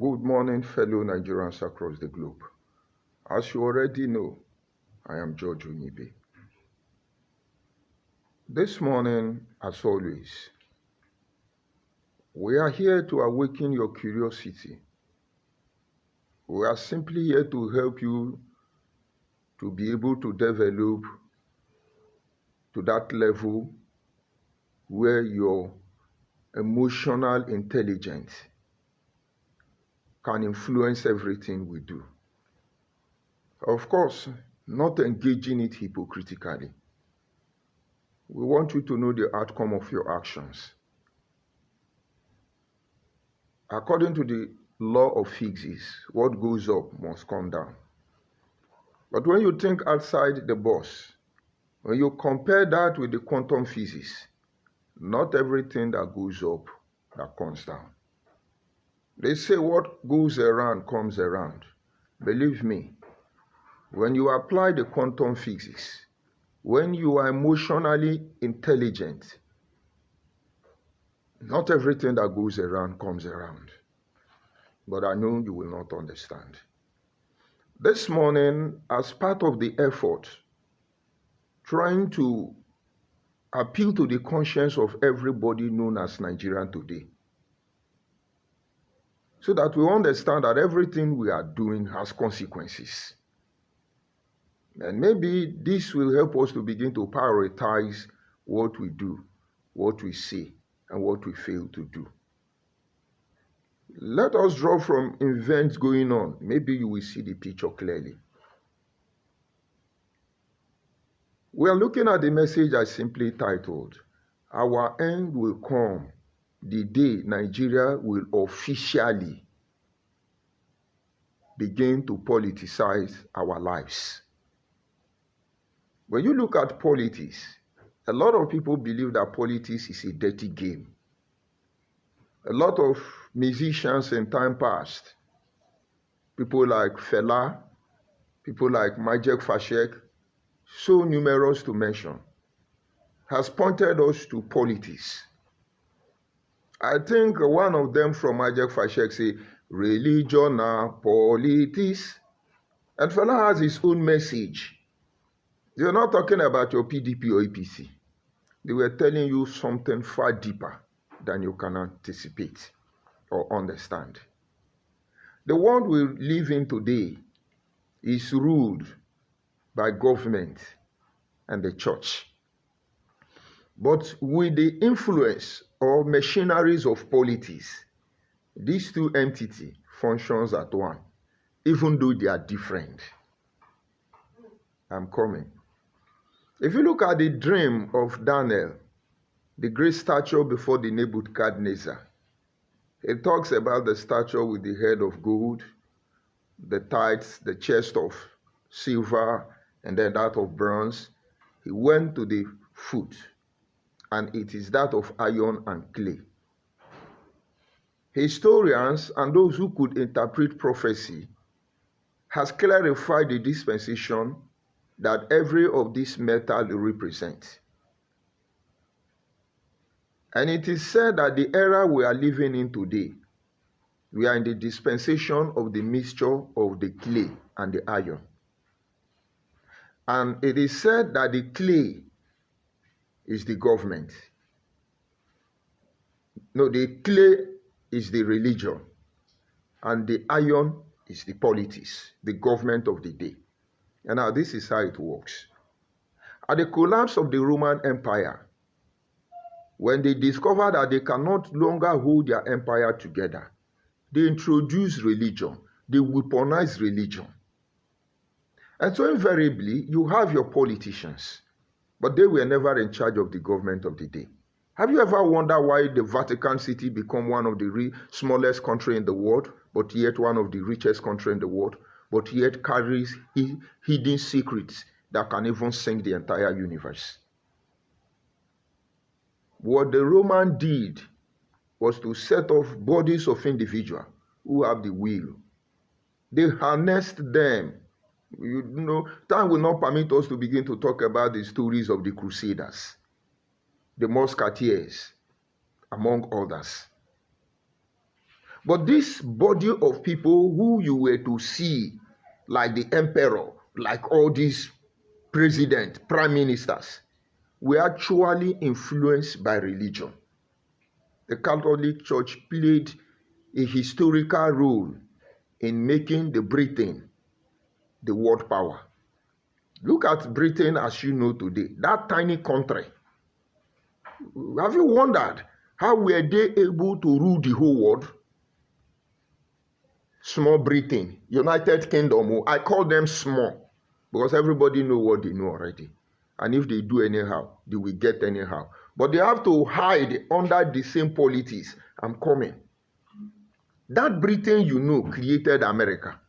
Good morning, fellow Nigerians across the globe. As you already know, I am George Onibe. This morning, as always, we are here to awaken your curiosity. We are simply here to help you to be able to develop to that level where your emotional intelligence can influence everything we do. Of course, not engaging it hypocritically. We want you to know the outcome of your actions. According to the law of physics, what goes up must come down. But when you think outside the box, when you compare that with the quantum physics, not everything that goes up that comes down. They say what goes around comes around. Believe me, when you apply the quantum physics, when you are emotionally intelligent, not everything that goes around comes around. But I know you will not understand. This morning, as part of the effort, trying to appeal to the conscience of everybody known as Nigerian today, so that we understand that everything we are doing has consequences. And maybe this will help us to begin to prioritize what we do, what we say, and what we fail to do. Let us draw from events going on. Maybe you will see the picture clearly. We are looking at the message I simply titled, "Our end will come the day Nigeria will officially begin to politicize our lives." When you look at politics, a lot of people believe that politics is a dirty game. A lot of musicians in time past, people like Fela, people like Majek Fashek, so numerous to mention, has pointed us to politics. I think one of them from Majek Fashek say, "Religion and politics." And Fela has his own message. They're not talking about your PDP or APC. They were telling you something far deeper than you can anticipate or understand. The world we live in today is ruled by government and the church. But with the influence or machineries of politics, these two entities functions as one, even though they are different. I'm coming. If you look at the dream of Daniel, the great statue before the Nebuchadnezzar, it talks about the statue with the head of gold, the tithes, the chest of silver, and then that of bronze. He went to the foot, and it is that of iron and clay. Historians and those who could interpret prophecy has clarified the dispensation that every of these metal represents. And it is said that the era we are living in today, we are in the dispensation of the mixture of the clay and the iron. And it is said that the clay is the government. No, the clay is the religion. And the iron is the politics, the government of the day. And now this is how it works. At the collapse of the Roman Empire, when they discovered that they cannot longer hold their empire together, they introduced religion. They weaponized religion. And so invariably, you have your politicians, but they were never in charge of the government of the day. Have you ever wondered why the Vatican City became one of the smallest country in the world, but yet one of the richest country in the world, but yet carries hidden secrets that can even sink the entire universe? What the Roman did was to set off bodies of individuals who have the will. They harnessed them. You know, time will not permit us to begin to talk about the stories of the Crusaders, the Musketeers, among others. But this body of people who you were to see, like the emperor, like all these presidents, prime ministers, were actually influenced by religion. The Catholic Church played a historical role in making the Britain the world power. Look at Britain as you know today, that tiny country. Have you wondered how were they able to rule the whole world? Small Britain, United Kingdom, I call them small because everybody know what they know already. And if they do anyhow, they will get anyhow. But they have to hide under the same politics. I'm coming. That Britain you know created America.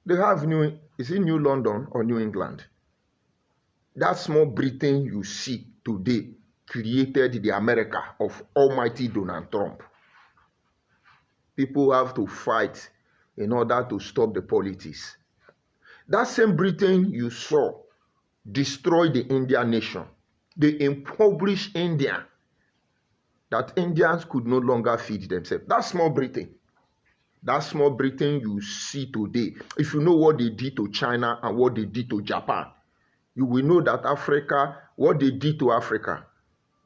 They have is it New London or New England? That small Britain you see today created the America of almighty Donald Trump. People have to fight in order to stop the politics. That same Britain you saw destroy the Indian nation. They impoverished India, that Indians could no longer feed themselves. That small Britain you see today, if you know what they did to China and what they did to Japan, you will know that Africa, what they did to Africa,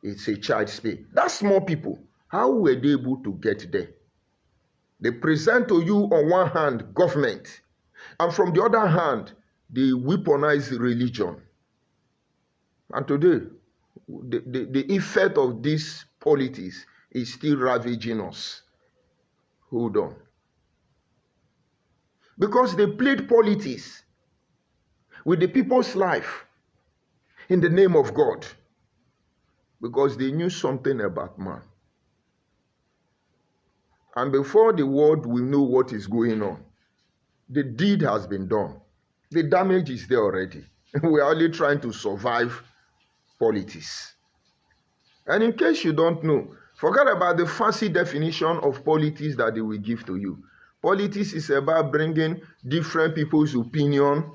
it's a child's play. That small people, how were they able to get there? They present to you on one hand government, and from the other hand, they weaponize religion. And today, the effect of this politics is still ravaging us. Hold on. Because they played politics with the people's life in the name of God. Because they knew something about man. And before the world will know what is going on, the deed has been done. The damage is there already. We are only trying to survive politics. And in case you don't know, forget about the fancy definition of politics that they will give to you. Politics is about bringing different people's opinion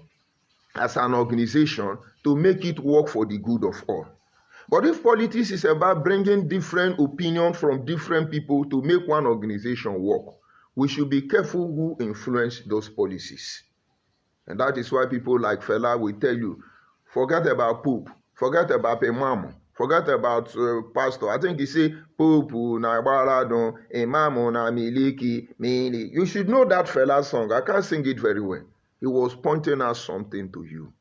as an organization to make it work for the good of all. But if politics is about bringing different opinions from different people to make one organization work, we should be careful who influence those policies. And that is why people like Fela will tell you, forget about Pope, forget about Imam, forget about Pastor. I think he say, Pope na baradon, Imam na miliki, mili. You should know that Fela song. I can't sing it very well. He was pointing out something to you.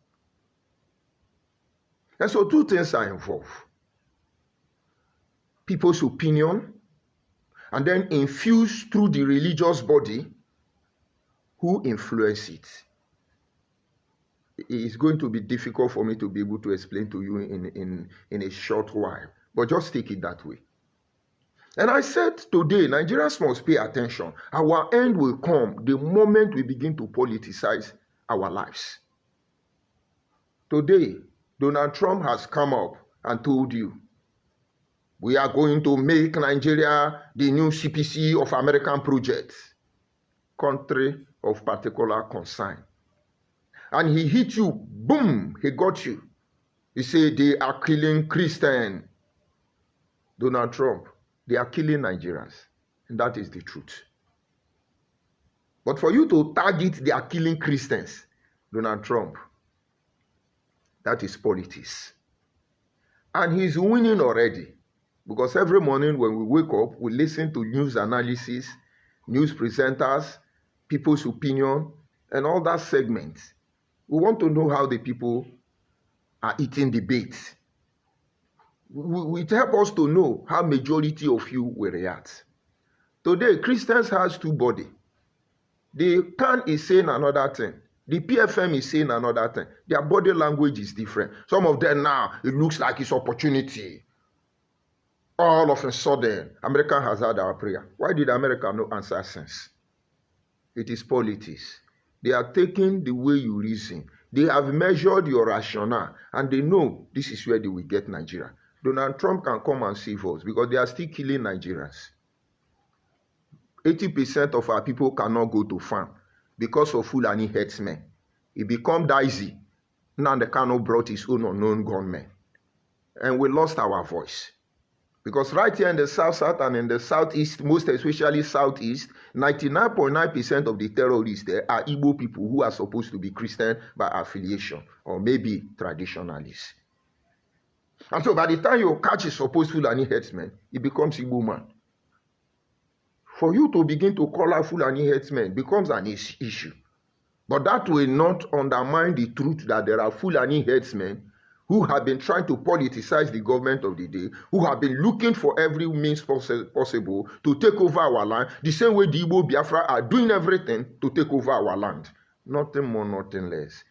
And so two things are involved. People's opinion, and then infused through the religious body who influence it. It's going to be difficult for me to be able to explain to you in a short while, but just take it that way. And I said today, Nigerians must pay attention. Our end will come the moment we begin to politicize our lives. Today, Donald Trump has come up and told you, we are going to make Nigeria the new CPC of American projects, country of particular concern. And he hit you, boom, he got you. He said they are killing Christians. Donald Trump, they are killing Nigerians. And that is the truth. But for you to target they are killing Christians, Donald Trump, that is politics. And he's winning already. Because every morning when we wake up, we listen to news analysis, news presenters, people's opinion, and all that segment. We want to know how the people are eating the bait. It helps us to know how majority of you will react. Today, Christians has two bodies. The CAN is saying another thing. The PFM is saying another thing. Their body language is different. Some of them now, it looks like it's opportunity. All of a sudden, America has had our prayer. Why did America not answer since? It is politics. They are taking the way you reason. They have measured your rationale, and they know this is where they will get Nigeria. Donald Trump can come and save us because they are still killing Nigerians. 80% of our people cannot go to farm because of Fulani herdsmen. It become dicey. Now the Kano brought his own unknown gunmen. And we lost our voice. Because right here in the South and in the Southeast, most especially Southeast, 99.9% of the terrorists there are Igbo people who are supposed to be Christian by affiliation or maybe traditionalists. And so by the time you catch a supposed Fulani headsman, it becomes Igbo man. For you to begin to call out Fulani headsmen becomes an issue. But that will not undermine the truth that there are Fulani headsmen who have been trying to politicize the government of the day, who have been looking for every means possible to take over our land, the same way the Igbo Biafra are doing everything to take over our land. Nothing more, nothing less.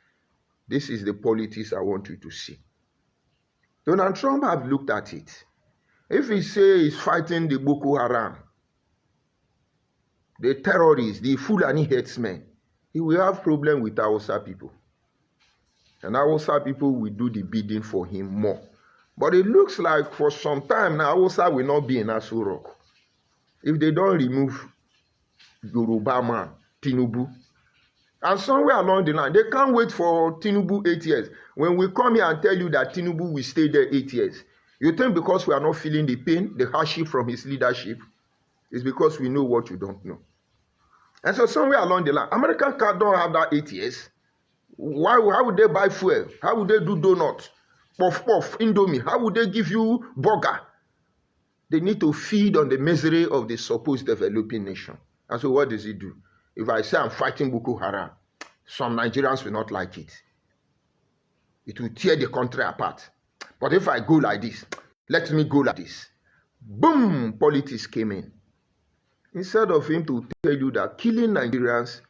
This is the politics I want you to see. Donald Trump have looked at it. If he say he's fighting the Boko Haram, the terrorists, the Fulani headsmen, he will have problem with Hausa people. And Hausa people will do the bidding for him more. But it looks like for some time now, Hausa will not be in Aso Rock. If they don't remove Yoruba man, Tinubu. And somewhere along the line, they can't wait for Tinubu 8 years. When we come here and tell you that Tinubu will stay there 8 years, you think because we are not feeling the pain, the hardship from his leadership, it's because we know what you don't know. And so somewhere along the line, American car don't have that 8 years. How would they buy fuel? How would they do donuts? Puff puff, Indomie. How would they give you burger? They need to feed on the misery of the supposed developing nation. And so what does he do? If I say I'm fighting Boko Haram, some Nigerians will not like it. It will tear the country apart. But if I go like this, let me go like this. Boom, politics came in. Instead of him to tell you that killing Nigerians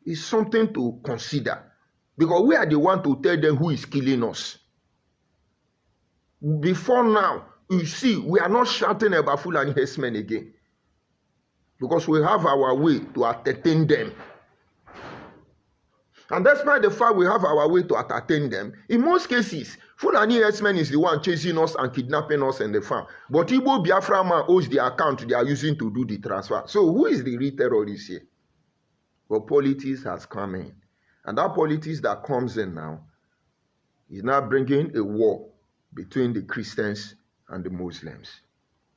is something to consider. Because we are the one to tell them who is killing us. Before now, you see, we are not shouting about Fulani herdsmen again. Because we have our way to entertain them. And despite the fact we have our way to entertain them, in most cases, Fulani herdsmen is the one chasing us and kidnapping us in the farm. But Igbo Biafra man owes the account they are using to do the transfer. So who is the real terrorist here? But politics has come in. And that politics that comes in now is now bringing a war between the Christians and the Muslims.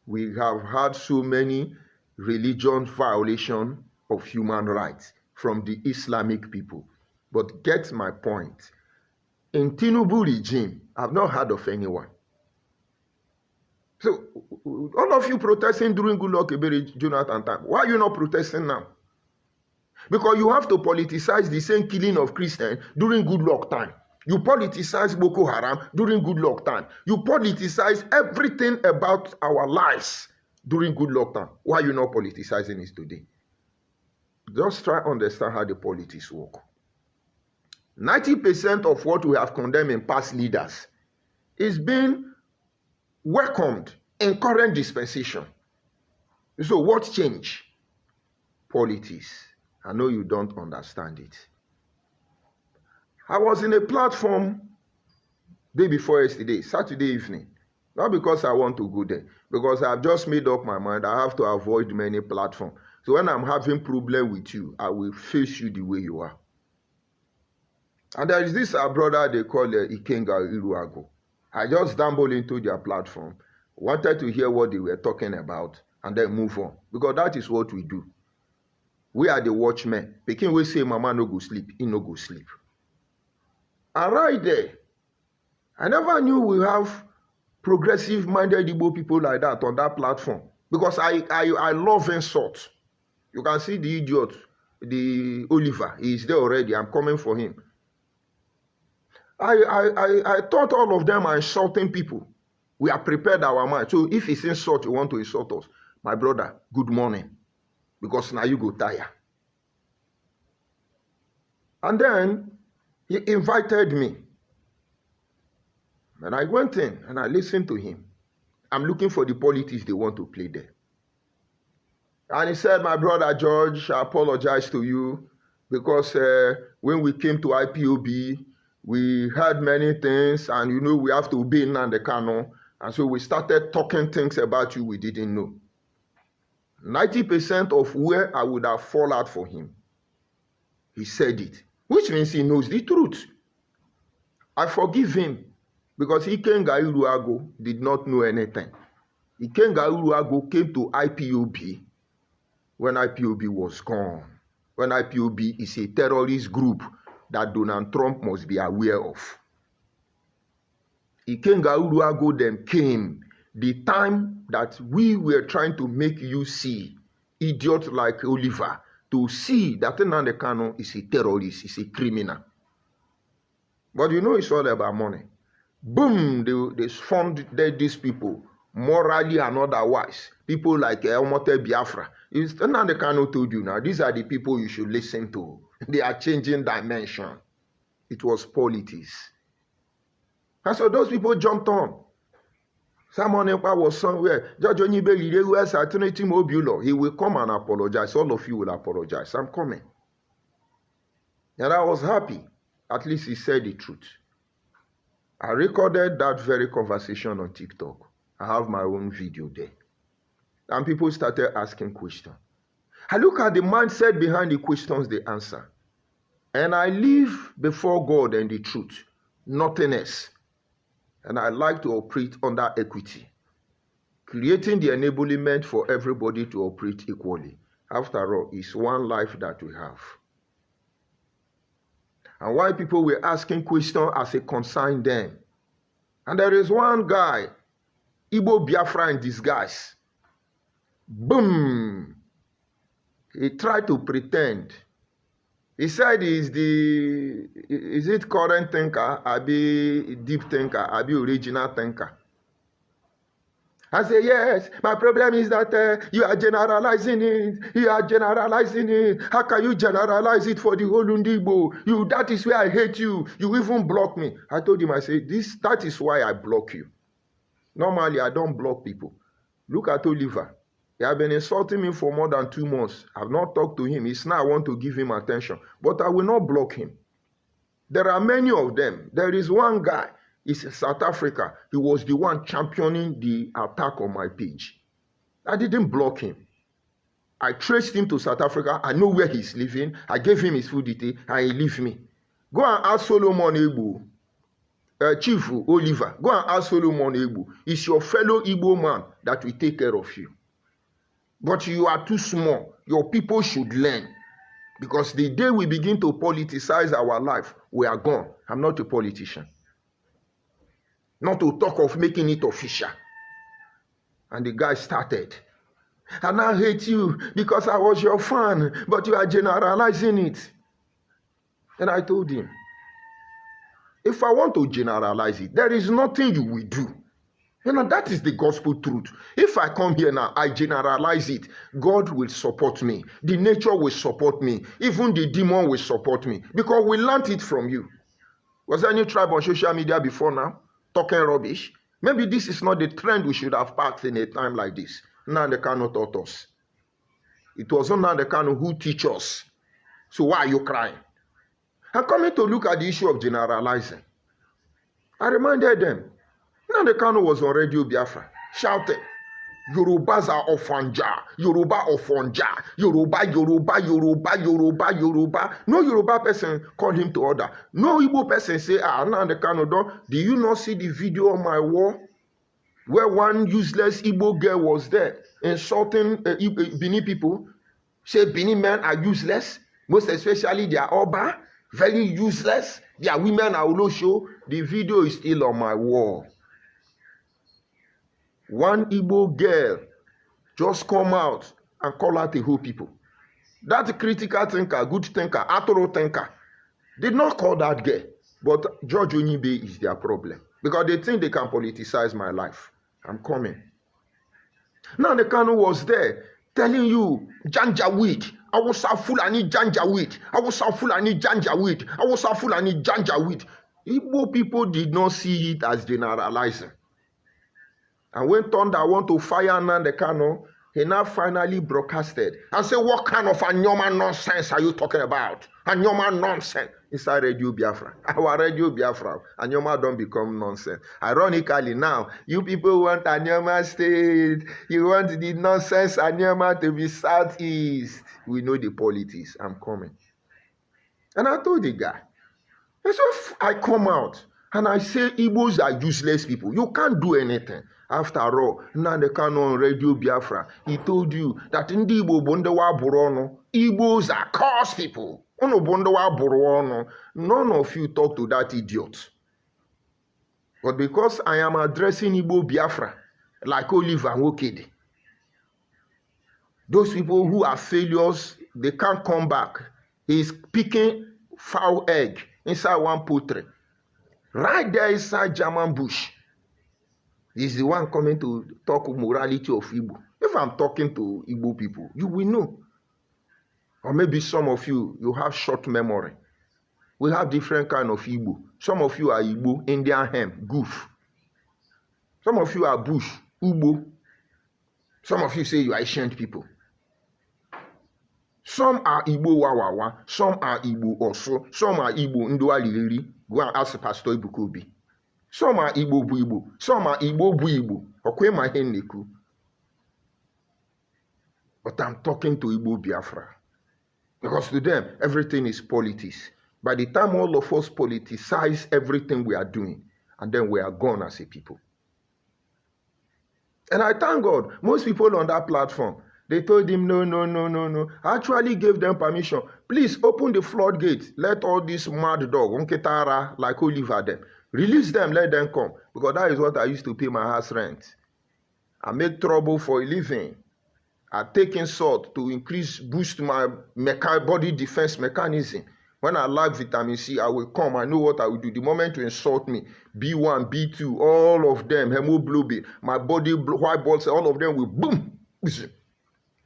We have had so many religion violations of human rights from the Islamic people. But get my point. In Tinubu regime, I've not heard of anyone. So, all of you protesting during Goodluck Ebele Jonathan time, why are you not protesting now? Because you have to politicize the same killing of Christians during Goodluck time. You politicize Boko Haram during Goodluck time. You politicize everything about our lives during Goodluck time. Why are you not politicizing it today? Just try to understand how the politics work. 90% of what we have condemned in past leaders is being welcomed in current dispensation. So what changed? Politics. I know you don't understand it. I was in a platform day before yesterday, Saturday evening. Not because I want to go there, because I've just made up my mind. I have to avoid many platforms. So when I'm having problem with you, I will face you the way you are. And there is this brother they call Ikenga Iruago. I just stumbled into their platform, wanted to hear what they were talking about, and then move on. Because that is what we do. We are the watchmen. Pekin will say, Mama no go sleep, he no go sleep. And right there, I never knew we have progressive-minded Igbo people like that on that platform. Because I love insult. You can see the idiot, the Oliver. He is there already. I'm coming for him. I thought all of them are insulting people. We are prepared our mind. So if it's insult, you want to insult us. My brother, good morning. Because now you go tire. And then he invited me. And I went in and I listened to him. I'm looking for the politics they want to play there. And he said, my brother George, I apologize to you because when we came to IPOB, we heard many things and you know we have to obey Nnamdi Kanu. And so we started talking things about you we didn't know. 90% of where I would have fallen out for him, he said it, which means he knows the truth. I forgive him because Ikenga Iruago did not know anything. Ikenga Uruago came to IPOB when IPOB was gone. When IPOB is a terrorist group that Donald Trump must be aware of. Ikenga Uruago then came the time that we were trying to make you see, idiot like Oliver, to see that Nnamdi Kanu is a terrorist, is a criminal. But you know it's all about money. Boom, they funded these people, morally and otherwise. People like Omote Biafra. Nnamdi Kanu told you now, these are the people you should listen to. They are changing dimension. It was politics. And so those people jumped on. Simon Ekpa was somewhere. Judge Onyibe Lidewu as alternative Mobulo. He will come and apologize. All of you will apologize. I'm coming. And I was happy. At least he said the truth. I recorded that very conversation on TikTok. I have my own video there. And people started asking questions. I look at the mindset behind the questions they answer. And I live before God and the truth. Nothing else. And I like to operate under equity. Creating the enablement for everybody to operate equally. After all, it's one life that we have. And why people were asking questions as it concerned them. And there is one guy, Igbo Biafra in disguise. Boom! He tried to pretend. He said is it current thinker, Abi deep thinker, Abi original thinker. I say, yes, my problem is that you are generalizing it. You are generalizing it. How can you generalize it for the whole Ndigbo? That is why I hate you. You even block me. I told him, I said, that is why I block you. Normally, I don't block people. Look at Oliver. He has been insulting me for more than 2 months. I have not talked to him. It's now I want to give him attention. But I will not block him. There are many of them. There is one guy. It's South Africa. He was the one championing the attack on my page. I didn't block him. I traced him to South Africa. I know where he's living. I gave him his full detail and he left me. Go and ask Solomon Egbo, Chief Oliver. Go and ask Solomon Egbo. It's your fellow Igbo man that will take care of you. But you are too small. Your people should learn. Because the day we begin to politicize our life, we are gone. I'm not a politician. Not to talk of making it official. And the guy started. And I hate you because I was your fan, but you are generalizing it. And I told him, if I want to generalize it, there is nothing you will do. You know, that is the gospel truth. If I come here now, I generalize it. God will support me. The nature will support me. Even the demon will support me. Because we learned it from you. Was there any tribe on social media before now talking rubbish? Maybe this is not the trend we should have packed in a time like this. Nnamdi Kanu taught us. It was not Nnamdi Kanu who teach us. So why are you crying? I'm coming to look at the issue of generalizing. I reminded them. Nnamdi Kanu was on Radio Biafra, shouting, Yorubas are Ofanja, Yoruba Ofonja, Yoruba, Yoruba, Yoruba, Yoruba, Yoruba. No Yoruba person called him to order. No Igbo person say, Nnamdi Kanu, do you not see the video on my wall? Where one useless Igbo girl was there, insulting Bini people. Say Bini men are useless, most especially their Oba, very useless. Their women are also. The video is still on my wall. One Igbo girl just come out and call out the whole people. That critical thinker, good thinker, Atoro thinker, did not call that girl. But George Onyibe is their problem. Because they think they can politicize my life. I'm coming. Now the Kanu was there telling you, Janjaweed, I was a Fulani Janjaweed, I was a Fulani Janjaweed, I was a Fulani Janjaweed. Igbo people did not see it as generalizing. And when Thunder want to fire Nnamdi Kanu, he now finally broadcasted and said, what kind of Anyoma nonsense are you talking about? Anyoma nonsense. Inside Radio Biafra. Our Radio Biafra. Anyoma don't become nonsense. Ironically now, you people want Anyoma State. You want the nonsense Anyoma to be Southeast. We know the politics. I'm coming. And I told the guy, so if I come out and I say Igbos are useless people, you can't do anything. After all, Nnamdi Kanu on Radio Biafra, he told you that Ndi Igbo bụ ndị waburu ọnụ. Igbos are cursed people. Unu bụ ndị waburu ọnụ. None of you talk to that idiot. But because I am addressing Igbo Biafra, like Oliver Nwokedi, those people who are failures, they can't come back. He's picking foul egg inside one poultry. Right there inside German bush. He's the one coming to talk morality of Igbo. If I'm talking to Igbo people, you will know. Or maybe some of you, you have short memory. We have different kind of Igbo. Some of you are Igbo, Indian hem, goof. Some of you are bush, Igbo. Some of you say you are ancient people. Some are Igbo Wawawa, some are Igbo also, some are Igbo Ndua Lili. Go and ask Pastor Ibukobi. Some are Igbo Bu Igbo, some are Igbo Bu Igbo. Okwe ma henneku. But I'm talking to Igbo Biafra. Because to them, everything is politics. By the time all of us politicize everything we are doing, and then we are gone as a people. And I thank God, most people on that platform, they told him, no. I actually gave them permission. Please open the floodgates. Let all these mad dog, Unketara, like Oliver, them. Release them, let them come. Because that is what I used to pay my house rent. I make trouble for a living. I take insult to boost my body defense mechanism. When I lack vitamin C, I will come. I know what I will do. The moment you insult me, B1, B2, all of them, hemoglobin, my body, white blood cells, all of them will boom.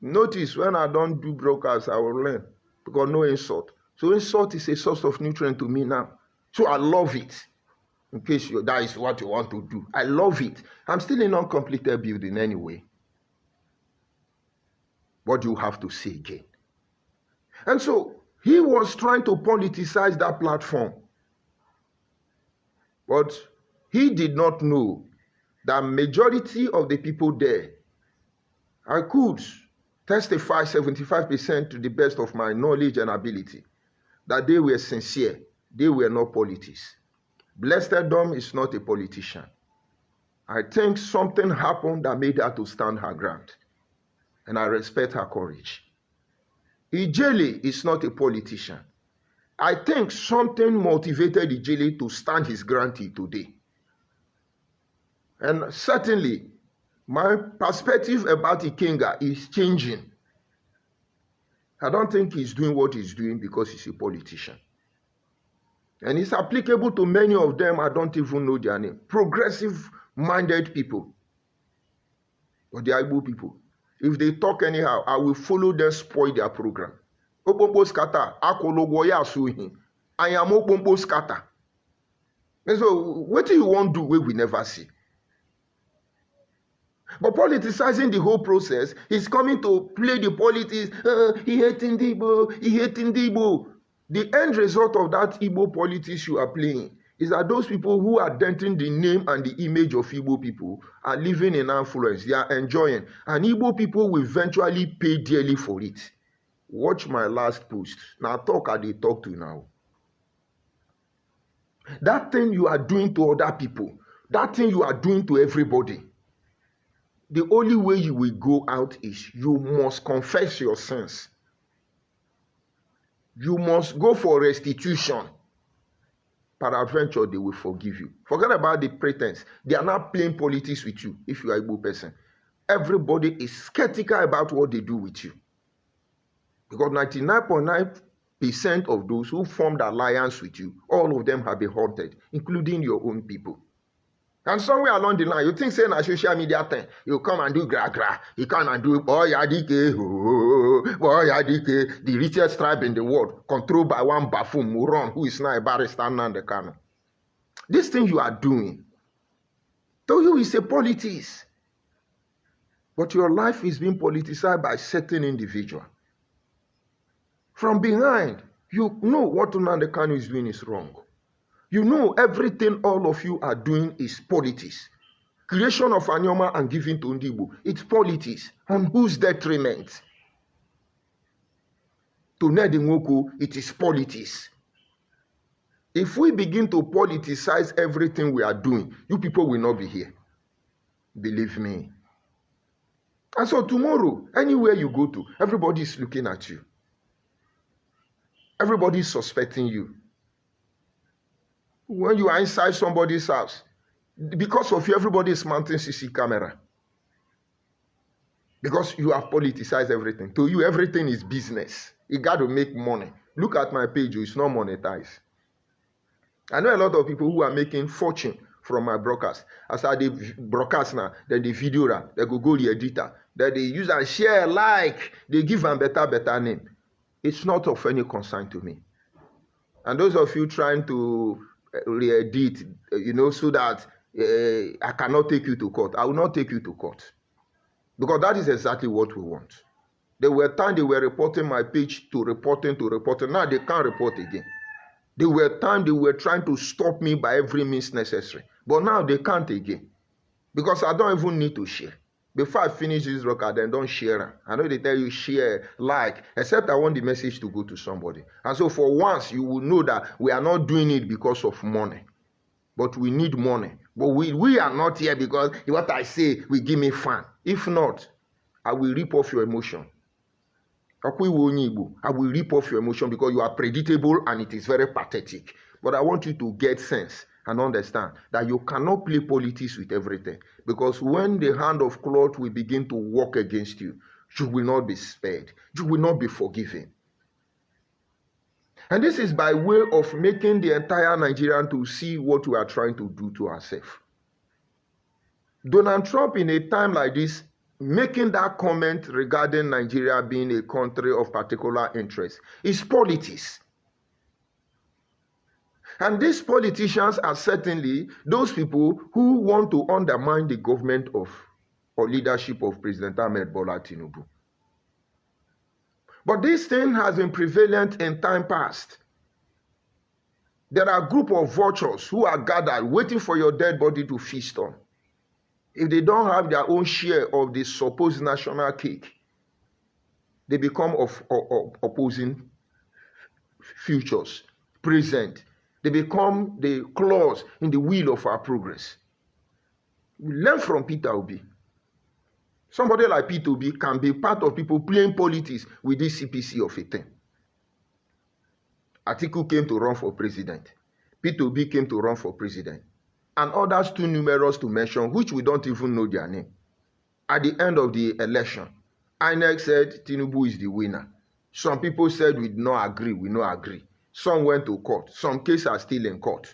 Notice when I don't do broadcasts, I will learn. Because no insult. So insult is a source of nutrient to me now. So I love it. In case that is what you want to do. I love it. I'm still in uncompleted building anyway. What do you have to say again? And so, he was trying to politicize that platform. But he did not know that majority of the people there, I could testify 75% to the best of my knowledge and ability, that they were sincere. They were not politics. Blessed Dom is not a politician. I think something happened that made her to stand her ground. And I respect her courage. Ijele is not a politician. I think something motivated Ijele to stand his ground till today. And certainly, my perspective about Ikenga is changing. I don't think he's doing what he's doing because he's a politician. And it's applicable to many of them. I don't even know their name. Progressive-minded people. But they are Igbo people. If they talk anyhow, I will follow them spoil their program. Opompo scatter. Akologoya suhi. I am Opompo scatter. And so, what do you want to do where we never see? But politicizing the whole process is coming to play the politics. He hating the Igbo. He hating the Igbo. The end result of that Igbo politics you are playing is that those people who are denting the name and the image of Igbo people are living in affluence. They are enjoying. And Igbo people will eventually pay dearly for it. Watch my last post. Now talk as they talk to now. That thing you are doing to other people, that thing you are doing to everybody, the only way you will go out is you must confess your sins. You must go for restitution. Peradventure, they will forgive you. Forget about the pretense. They are not playing politics with you if you are a Igbo person. Everybody is skeptical about what they do with you. Because 99.9% of those who formed alliance with you, all of them have been haunted, including your own people. And somewhere along the line, you think saying a social media thing, you come and do gra. You come and do boy yadike, the richest tribe in the world, controlled by one buffoon, Muron, who is now a barrister Nnamdi Kanu. This thing you are doing, to you is a politics. But your life is being politicized by certain individual. From behind, you know what Nnamdi Kanu is doing is wrong. You know everything all of you are doing is politics. Creation of Anyoma and giving to Ndi Igbo, it's politics. On whose detriment? To Nnedi Nwoko, it is politics. If we begin to politicize everything we are doing, you people will not be here. Believe me. And so tomorrow, anywhere you go to, everybody is looking at you. Everybody is suspecting you. When you are inside somebody's house, because of you, everybody is mounting CC camera. Because you have politicized everything. To you, everything is business. You got to make money. Look at my page, it's not monetized. I know a lot of people who are making fortune from my broadcast. As I broadcast now, then the video, they go the editor, then they use and share, like, they give them better name. It's not of any concern to me. And those of you trying to re-edit, so that I cannot take you to court, I will not take you to court. Because that is exactly what we want. There were times they were reporting my page to reporting. Now they can't report again. There were times they were trying to stop me by every means necessary. But now they can't again. Because I don't even need to share. Before I finish this record, then don't share it. I know they tell you share, like, except I want the message to go to somebody. And so for once, you will know that we are not doing it because of money. But we need money. But we are not here because what I say will give me fun. If not, I will rip off your emotion. I will rip off your emotion because you are predictable and it is very pathetic. But I want you to get sense and understand that you cannot play politics with everything. Because when the hand of cloth will begin to work against you, you will not be spared. You will not be forgiven. And this is by way of making the entire Nigerian to see what we are trying to do to ourselves. Donald Trump, in a time like this, making that comment regarding Nigeria being a country of particular interest is politics. And these politicians are certainly those people who want to undermine the government of or leadership of President Ahmed Bola Tinubu. But this thing has been prevalent in time past. There are a group of vultures who are gathered waiting for your dead body to feast on. If they don't have their own share of the supposed national cake, they become of opposing futures, present. They become the claws in the wheel of our progress. We learn from Peter Obi. Somebody like Peter Obi can be part of people playing politics with this CPC of a thing. Atiku came to run for president. Peter Obi came to run for president. And others too numerous to mention, which we don't even know their name. At the end of the election, INEC said Tinubu is the winner. Some people said we do not agree. Some went to court. Some cases are still in court.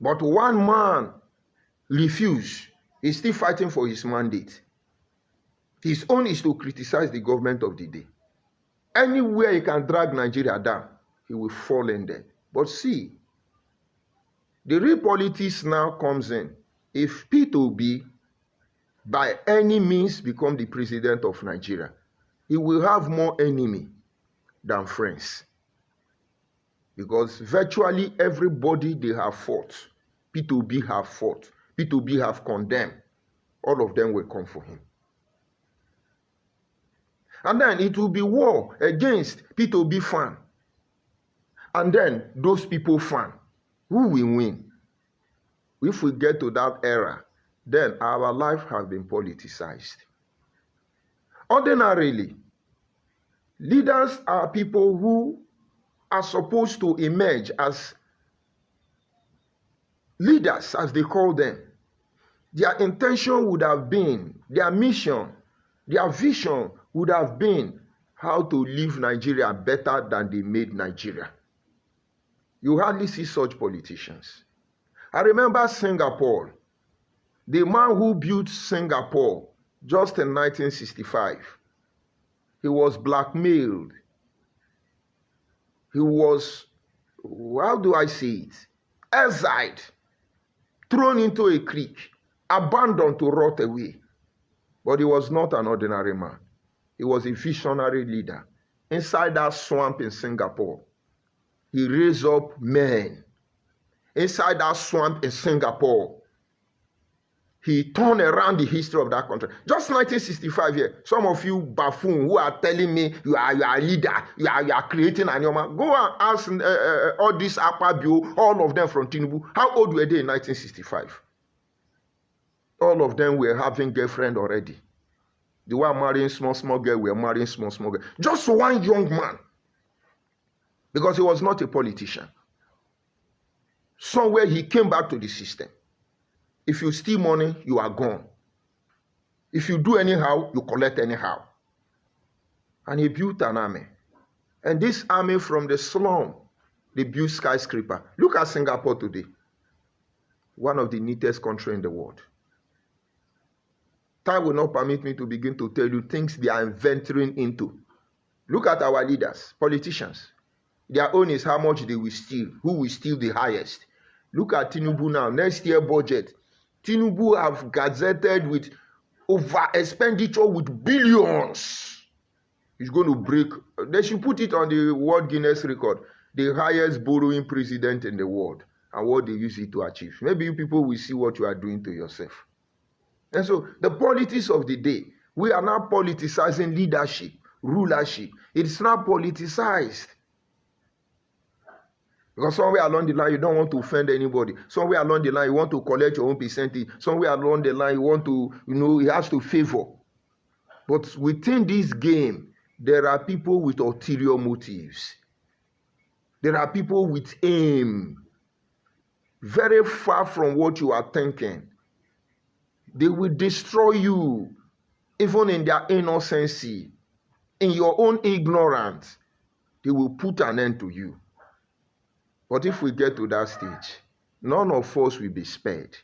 But one man refused. He's still fighting for his mandate. His own is to criticize the government of the day. Anywhere he can drag Nigeria down, he will fall in there. But see, the real politics now comes in. If Peter Obi, by any means, become the president of Nigeria, he will have more enemy than friends. Because virtually everybody they have fought, Peter Obi have fought, Peter Obi have condemned, all of them will come for him. And then it will be war against Peter Obi fan. And then those people fan. Who will win? If we get to that era, then our life has been politicized. Ordinarily, leaders are people who are supposed to emerge as leaders, as they call them. Their intention would have been, their mission, their vision would have been how to leave Nigeria better than they made Nigeria. You hardly see such politicians. I remember Singapore. The man who built Singapore just in 1965, he was blackmailed. He was, how do I say it? Exiled, thrown into a creek, abandoned to rot away. But he was not an ordinary man. He was a visionary leader. Inside that swamp in Singapore, he raised up men. Inside that swamp in Singapore, he turned around the history of that country. Just 1965 here. Some of you buffoon who are telling me you are a leader, you are creating an Yoma. Go and ask all these Akpabio, all of them from Tinubu. How old were they in 1965? All of them were having girlfriend already. The one marrying small girl were marrying small girl. Just one young man. Because he was not a politician. Somewhere he came back to the system. If you steal money, you are gone. If you do anyhow, you collect anyhow. And he built an army. And this army from the slum, they built skyscraper. Look at Singapore today. One of the neatest countries in the world. Time will not permit me to begin to tell you things they are venturing into. Look at our leaders, politicians. Their own is how much they will steal, who will steal the highest. Look at Tinubu now, next year budget. Tinubu have gazetted with over expenditure with billions. He's going to break, they should put it on the World Guinness record, the highest borrowing president in the world, and what they use it to achieve. Maybe you people will see what you are doing to yourself. And so the politics of the day, we are now politicizing leadership, rulership. It's not politicized. Because somewhere along the line, you don't want to offend anybody. Somewhere along the line, you want to collect your own percentage. Somewhere along the line, you want to, it has to favor. But within this game, there are people with ulterior motives. There are people with aim. Very far from what you are thinking. They will destroy you, even in their innocency. In your own ignorance, they will put an end to you. But if we get to that stage, none of us will be spared.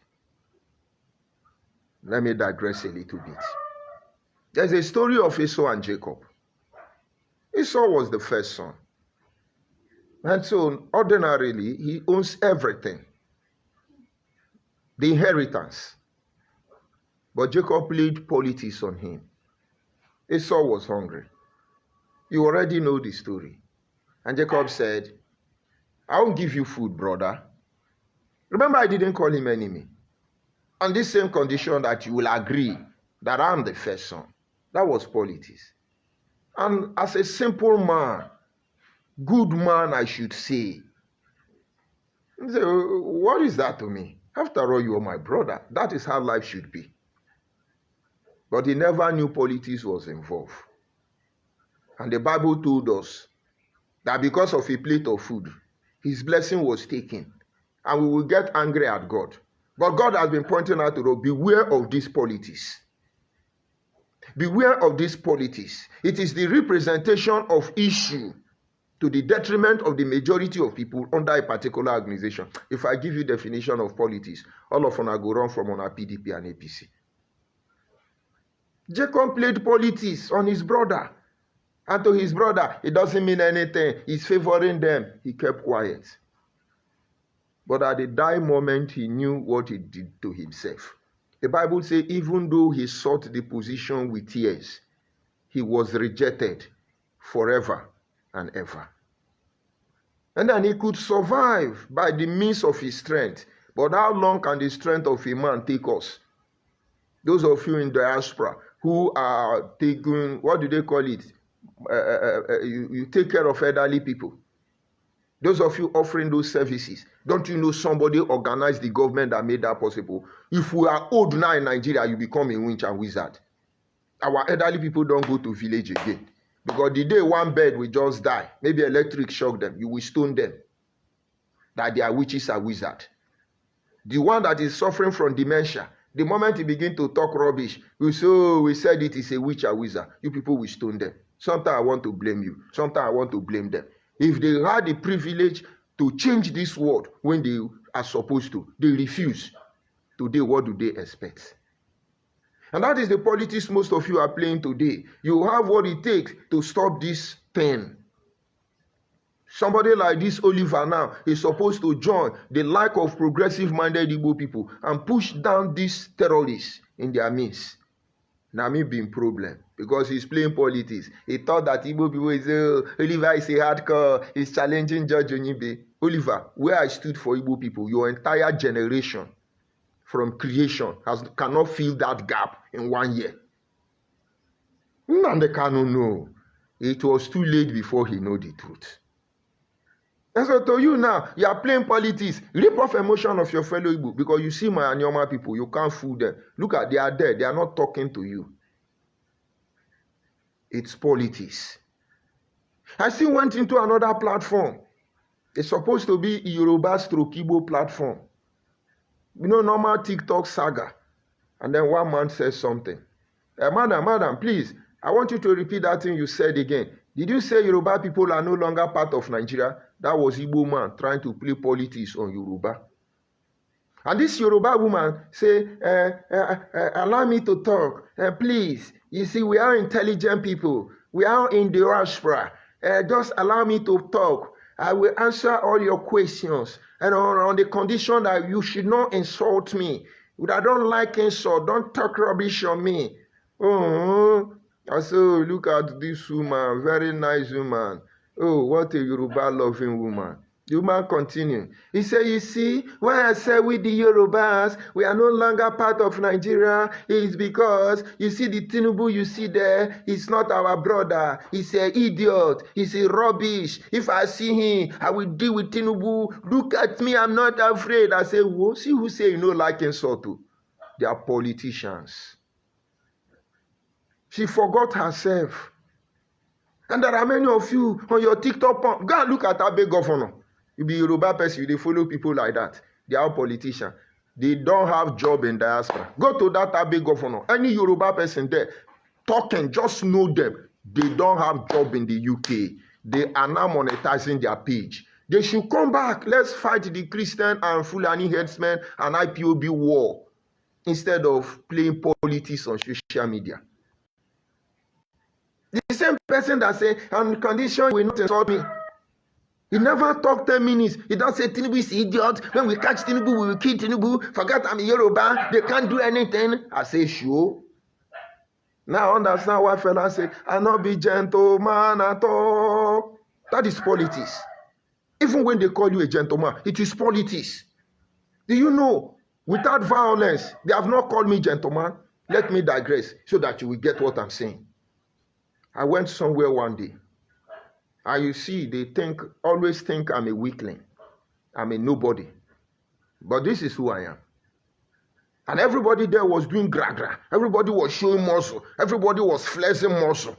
Let me digress a little bit. There's a story of Esau and Jacob. Esau was the first son. And so ordinarily, he owns everything. The inheritance. But Jacob played politics on him. Esau was hungry. You already know the story. And Jacob said, I won't give you food, brother. Remember, I didn't call him enemy. On this same condition that you will agree that I'm the first son. That was politics. And as a simple man, good man, I should say, what is that to me? After all, you are my brother. That is how life should be. But he never knew politics was involved. And the Bible told us that because of a plate of food, his blessing was taken. And we will get angry at God. But God has been pointing out to us, beware of this politics. Beware of this politics. It is the representation of issue to the detriment of the majority of people under a particular organization. If I give you definition of politics, all of us go run from on PDP and APC. Jacob played politics on his brother. And to his brother, it doesn't mean anything. He's favoring them. He kept quiet. But at the dying moment, he knew what he did to himself. The Bible says, even though he sought the position with tears, he was rejected forever and ever. And then he could survive by the means of his strength. But how long can the strength of a man take us? Those of you in diaspora who are taking, what do they call it? You take care of elderly people. Those of you offering those services, don't you know somebody organized the government that made that possible? If we are old now in Nigeria, you become a witch and wizard. Our elderly people don't go to village again. Because the day one bird will just die, maybe electric shock them, you will stone them. That they are witches and wizards. The one that is suffering from dementia, the moment he begin to talk rubbish, we say, oh, we said it is a witch or wizard. You people will stone them. Sometimes I want to blame you. Sometimes I want to blame them. If they had the privilege to change this world when they are supposed to, they refuse. Today, what do they expect? And that is the politics most of you are playing today. You have what it takes to stop this thing. Somebody like this Oliver now is supposed to join the like of progressive-minded Igbo people and push down these terrorists in their midst. Now me being problem because he's playing politics. He thought that Igbo people is Oliver is a hardcore, he's challenging George Onibe. Oliver, where I stood for Igbo people, your entire generation from creation cannot fill that gap in 1 year. Nnamdi Kanu know. It was too late before he knew the truth. And so to you now, you are playing politics. Rip off emotion of your fellow Igbo because you see my Anyoma people, you can't fool them. Look at, they are there. They are not talking to you. It's politics. I still went into another platform. It's supposed to be Yoruba stroke Igbo platform. You know, normal TikTok saga. And then one man says something. Madam, please, I want you to repeat that thing you said again. Did you say Yoruba people are no longer part of Nigeria? That was Igbo man trying to play politics on Yoruba. And this Yoruba woman say, allow me to talk, please. You see, we are intelligent people. We are in the diaspora. Just allow me to talk. I will answer all your questions. And on the condition that you should not insult me. I don't like insult. Don't talk rubbish on me. I say, look at this woman. Very nice woman. Oh, what a Yoruba loving woman. The woman continued. He said, you see, when I said with the Yorubas, we are no longer part of Nigeria, it's because, you see the Tinubu you see there, he's not our brother. He's an idiot. He's a rubbish. If I see him, I will deal with Tinubu. Look at me, I'm not afraid. I say, whoa, see who say you know like insult? They are politicians. She forgot herself. And there are many of you on your TikTok. Go and look at that big governor. You be Yoruba person, they follow people like that. They are politicians. They don't have job in diaspora. Go to that Abe governor. Any Yoruba person there, talking, just know them. They don't have job in the UK. They are now monetizing their page. They should come back. Let's fight the Christian and Fulani headsmen and IPOB war instead of playing politics on social media. The same person that say, on condition will not insult me. He never talked 10 minutes. He don't say Tinubu is idiot. When we catch Tinubu, we will kill Tinubu. Forget I'm a Yoruba. They can't do anything. I say, sure. Now I understand why fellas say, I not be gentleman at all. That is politics. Even when they call you a gentleman, it is politics. Do you know, without violence, they have not called me gentleman. Let me digress so that you will get what I'm saying. I went somewhere one day. And you see, they always think I'm a weakling. I'm a nobody. But this is who I am. And everybody there was doing gra-gra. Everybody was showing muscle. Everybody was flexing muscle.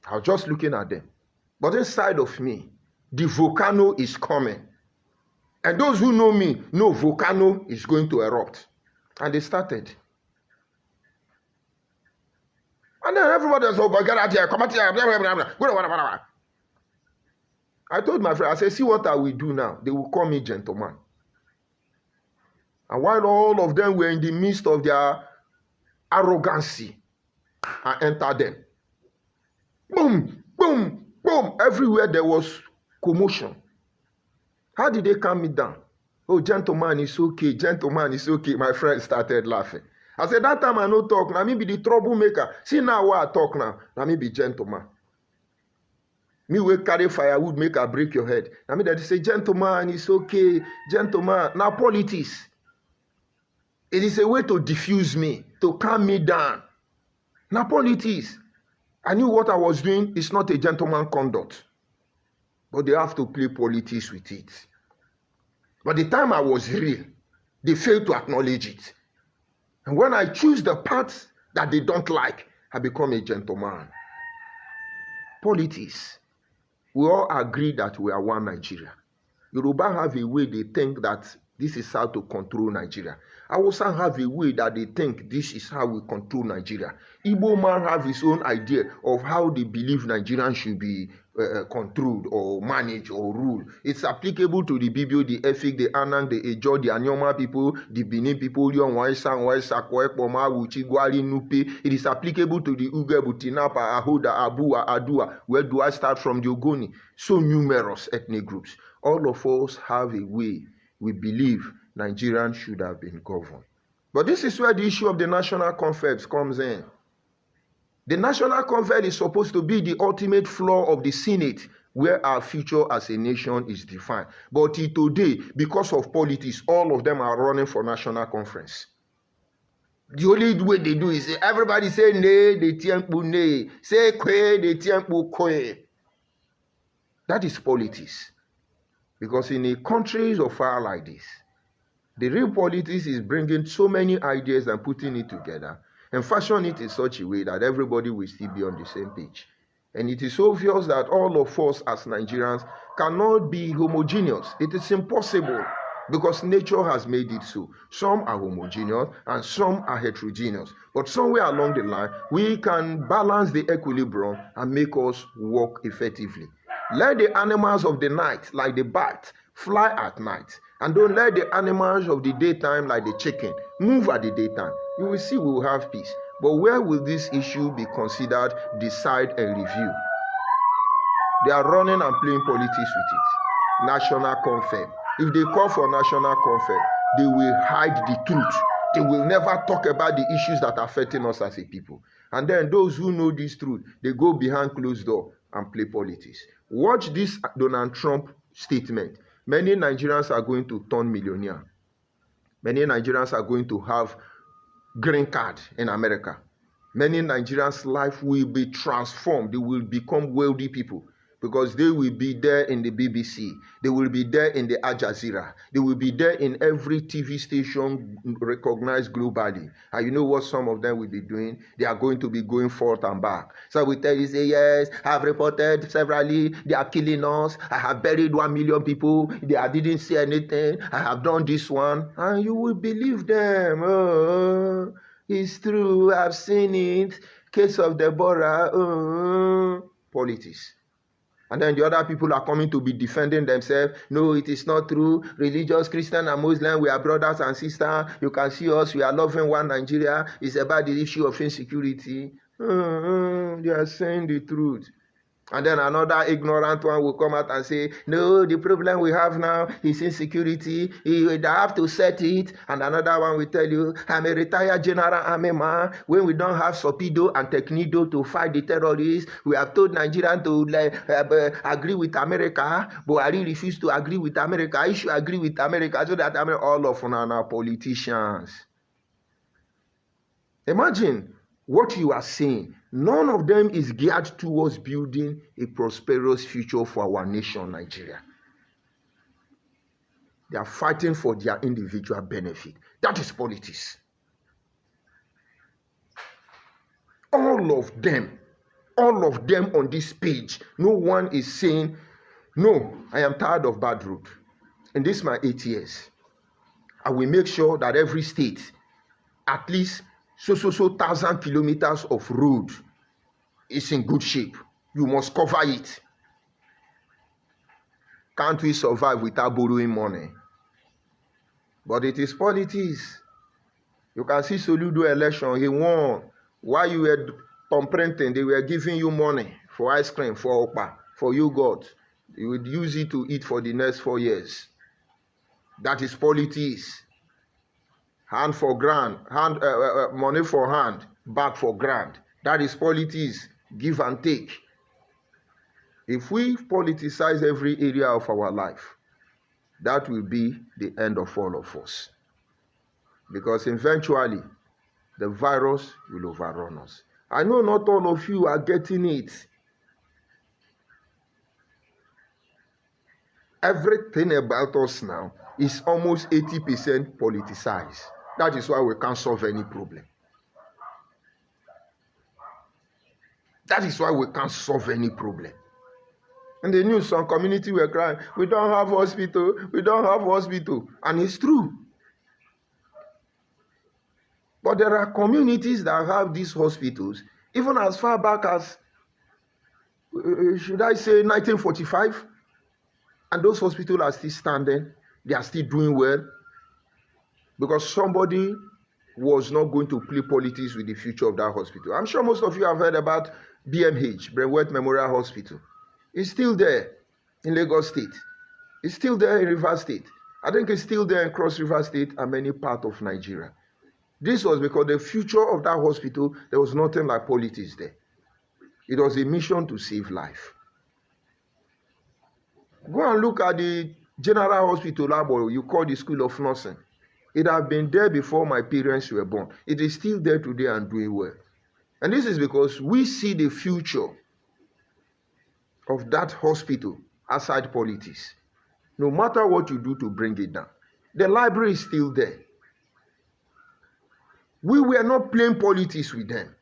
I was just looking at them. But inside of me, the volcano is coming. And those who know me know volcano is going to erupt. And they started. And then everybody was, oh, get out here, come out here, blah, blah, blah, blah. I told my friend, I said, see what I will do now. They will call me gentleman. And while all of them were in the midst of their arrogancy, I entered them. Boom, boom, boom. Everywhere there was commotion. How did they calm me down? Oh, gentleman, it's okay. Gentleman, it's okay. My friend started laughing. I said, that time I no talk. Now me be the troublemaker. See now why I talk now. Now me be gentleman. Me will carry firewood, make her break your head. I mean, they say, gentleman, it's okay. Gentleman. Now, politics. It is a way to diffuse me, to calm me down. Now, politics. I knew what I was doing is not a gentleman conduct. But they have to play politics with it. But the time I was real, they failed to acknowledge it. And when I choose the parts that they don't like, I become a gentleman. Politics. We all agree that we are one Nigeria. Yoruba have a way they think that this is how to control Nigeria. Hausa have a way that they think this is how we control Nigeria. Igbo man have his own idea of how they believe Nigerians should be controlled or managed or ruled. It's applicable to the Bibio, the Efik, the Anang, the Ejo, the Anyoma people, the Benin people, the Onwaisa, Onwaisa, Koekpoma, Wuchi, Gwari, Nupe. It is applicable to the Uge, Butinapa, Ahoda, Abua, Adua. Where do I start from? The Ogoni. So numerous ethnic groups. All of us have a way we believe Nigerians should have been governed. But this is where the issue of the National Conference comes in. The National Conference is supposed to be the ultimate floor of the Senate, where our future as a nation is defined. But today, because of politics, all of them are running for National Conference. The only way they do is everybody say nay, they tiempo nay. Say kwe, they tiempo kwe. That is politics. Because in a country of fire like this, the real politics is bringing so many ideas and putting it together and fashion it in such a way that everybody will still be on the same page. And it is obvious that all of us as Nigerians cannot be homogeneous. It is impossible because nature has made it so. Some are homogeneous and some are heterogeneous. But somewhere along the line, we can balance the equilibrium and make us work effectively. Let the animals of the night, like the bat, fly at night. And don't let the animals of the daytime, like the chicken, move at the daytime. You will see we will have peace. But where will this issue be considered, decide, and review? They are running and playing politics with it. National confirm. If they call for national confirm, they will hide the truth. They will never talk about the issues that are affecting us as a people. And then those who know this truth, they go behind closed door and play politics. Watch this Donald Trump statement. Many Nigerians are going to turn millionaire. Many Nigerians are going to have green card in America. Many Nigerians' life will be transformed. They will become wealthy people because they will be there in the BBC. They will be there in the Al Jazeera. They will be there in every TV station recognized globally. And you know what some of them will be doing? They are going to be going forth and back. So we tell you, say, yes, I've reported severally. They are killing us. I have buried 1 million people. I didn't say anything. I have done this one. And you will believe them. Oh, it's true. I've seen it. Case of Deborah. Politics. And then the other people are coming to be defending themselves. No, it is not true. Religious, Christian and Muslim, we are brothers and sisters. You can see us. We are loving one Nigeria. It's about the issue of insecurity. They are saying the truth. And then another ignorant one will come out and say, no, the problem we have now is insecurity. They have to set it. And another one will tell you, I'm a retired general army man. When we don't have Sopido and Technido to fight the terrorists, we have told Nigerians to agree with America. But I really refuse to agree with America. I should agree with America so that all of them are politicians. Imagine what you are saying. None of them is geared towards building a prosperous future for our nation, Nigeria. They are fighting for their individual benefit. That is politics. All of them on this page, no one is saying, no, I am tired of bad road. In this my 8 years, I will make sure that every state, at least so 1,000 kilometers of road is in good shape. You must cover it. Can't we survive without borrowing money? But it is politics. You can see Soludo election, he won. While you were printing, they were giving you money for ice cream, for okpa, for yogurt. You would use it to eat for the next 4 years. That is politics. Hand for grand, money for hand, back for grand. That is politics, give and take. If we politicize every area of our life, that will be the end of all of us. Because eventually, the virus will overrun us. I know not all of you are getting it. Everything about us now is almost 80% politicized. That is why we can't solve any problem. That is why we can't solve any problem. In the news, some community were crying, we don't have hospital, we don't have hospital. And it's true. But there are communities that have these hospitals, even as far back as, should I say, 1945? And those hospitals are still standing. They are still doing well. Because somebody was not going to play politics with the future of that hospital. I'm sure most of you have heard about BMH, Brentworth Memorial Hospital. It's still there in Lagos State. It's still there in Rivers State. I think it's still there in Cross River State and many parts of Nigeria. This was because the future of that hospital, there was nothing like politics there. It was a mission to save life. Go and look at the General Hospital Labo, you call the School of Nursing. It had been there before my parents were born. It is still there today and doing well. And this is because we see the future of that hospital outside politics. No matter what you do to bring it down. The library is still there. We were not playing politics with them.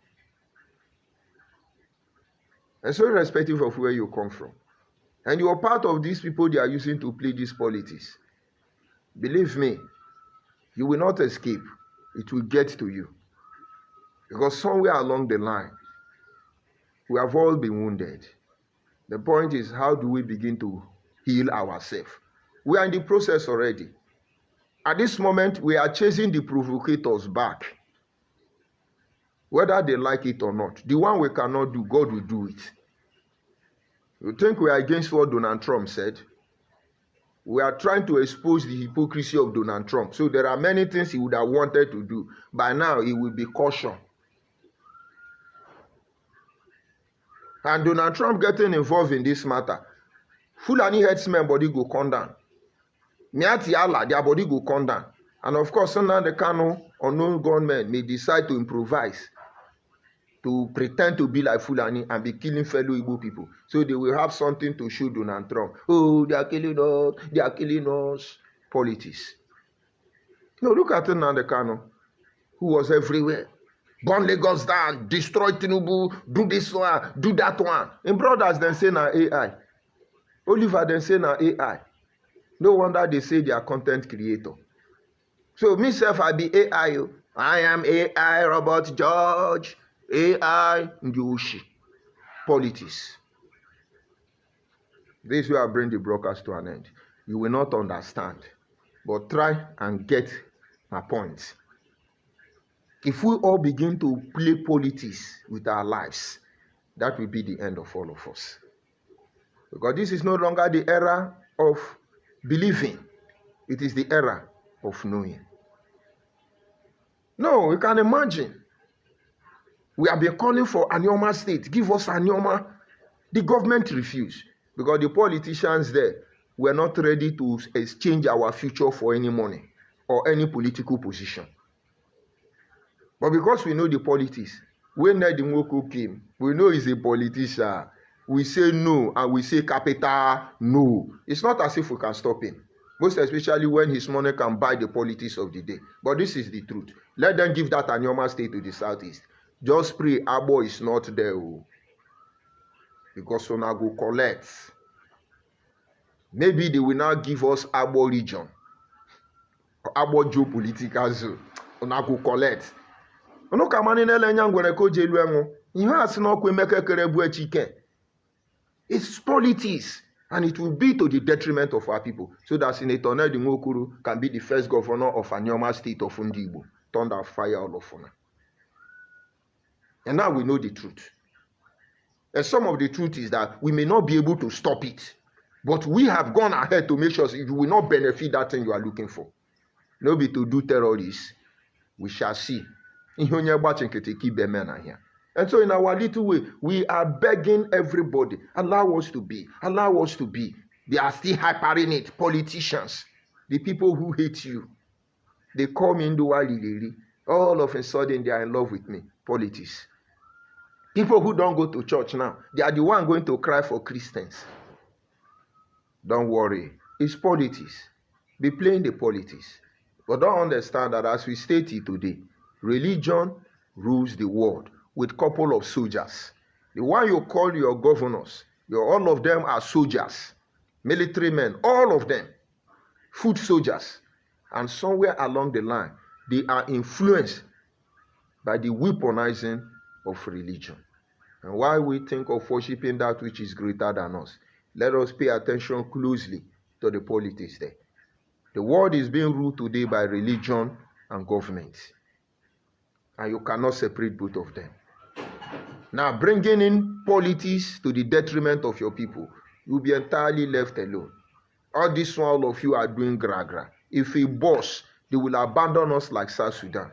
And so irrespective of where you come from. And you are part of these people they are using to play this politics. Believe me, you will not escape. It will get to you. Because somewhere along the line, we have all been wounded. The point is, how do we begin to heal ourselves? We are in the process already. At this moment, we are chasing the provocators back. Whether they like it or not. The one we cannot do, God will do it. You think we are against what Donald Trump said? We are trying to expose the hypocrisy of Donald Trump. So there are many things he would have wanted to do. By now, he will be cautioned. And Donald Trump getting involved in this matter. Fulani herdsmen body go come down. Miati Allah, their body go come down. And of course, now the Kano unknown gunmen may decide to improvise, to pretend to be like Fulani and be killing fellow Igbo people. So they will have something to show Donald Trump. Oh, they are killing us, they are killing us. Politics. No, look at Nnamdi Kanu, who was everywhere. Burn Lagos down, destroy Tinubu, do this one, do that one. And brothers then say na AI. Oliver then say na AI. No wonder they say they are content creator. So myself, I be AI. I am AI, Robert George. AI, Ndiushi. Politics. This will bring the broadcast to an end. You will not understand. But try and get my point. If we all begin to play politics with our lives, that will be the end of all of us. Because this is no longer the era of believing. It is the era of knowing. No, you can imagine. We have been calling for Anioma State. Give us Anioma. The government refused. Because the politicians there were not ready to exchange our future for any money or any political position. But because we know the politics, when Nedi Nwoko came, we know he's a politician. We say no, and we say capital no. It's not as if we can stop him. Most especially when his money can buy the politics of the day. But this is the truth. Let them give that Anioma State to the southeast. Just pray Abo is not there. Because Ona go collect. Maybe they will now give us Abo region. Or Abo geopolitical zone. Ona go collect. Ono kamani nele nyangwere ko jelu enwo. Ihe asi no kwe mekekere bu echike. It's politics, and it will be to the detriment of our people. So that Senator Nedi Nwokoro can be the first governor of Anioma State of Ndigbo. Thunder fire all of Ona. And now we know the truth. And some of the truth is that we may not be able to stop it. But we have gone ahead to make sure you will not benefit that thing you are looking for. No be to do terrorists. We shall see. And so in our little way, we are begging everybody, allow us to be, allow us to be. They are still hypering it. Politicians, the people who hate you, they come in all of a sudden they are in love with me. Politics. People who don't go to church now, they are the one going to cry for Christians. Don't worry. It's politics. Be playing the politics. But don't understand that as we stated today, religion rules the world with a couple of soldiers. The one you call your governors, all of them are soldiers, military men, all of them, foot soldiers. And somewhere along the line, they are influenced by the weaponizing of religion. And while we think of worshiping that which is greater than us, let us pay attention closely to the politics there. The world is being ruled today by religion and government. And you cannot separate both of them. Now, bringing in politics to the detriment of your people, you'll be entirely left alone. All this one, all of you are doing gra-gra. If a boss, they will abandon us like South Sudan.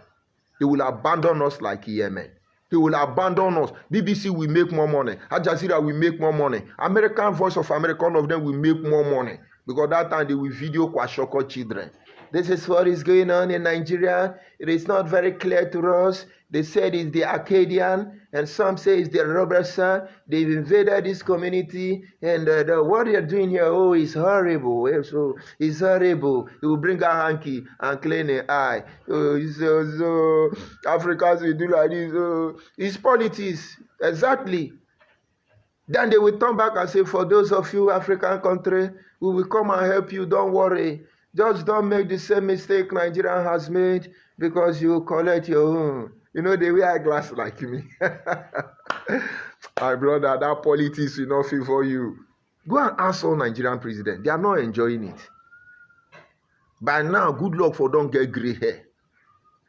They will abandon us like Yemen. They will abandon us. BBC will make more money. Al Jazeera will make more money. American Voice of America, all of them will make more money. Because that time they will video Kwashoko children. This is what is going on in Nigeria. It is not very clear to us. They said it's the Acadian, and some say it's the Robertson. They've invaded this community, and what they're doing here, oh, it's horrible. So it's horrible. It will bring a hanky and clean an eye. Oh, so Africans will do like this. Oh, it's politics, exactly. Then they will turn back and say, for those of you African country, we will come and help you. Don't worry. Just don't make the same mistake Nigeria has made, because you collect your own. You know, they wear glass like me. My brother, that politics will not favor you. Go and ask all Nigerian presidents. They are not enjoying it. By now, good luck for don't get gray hair.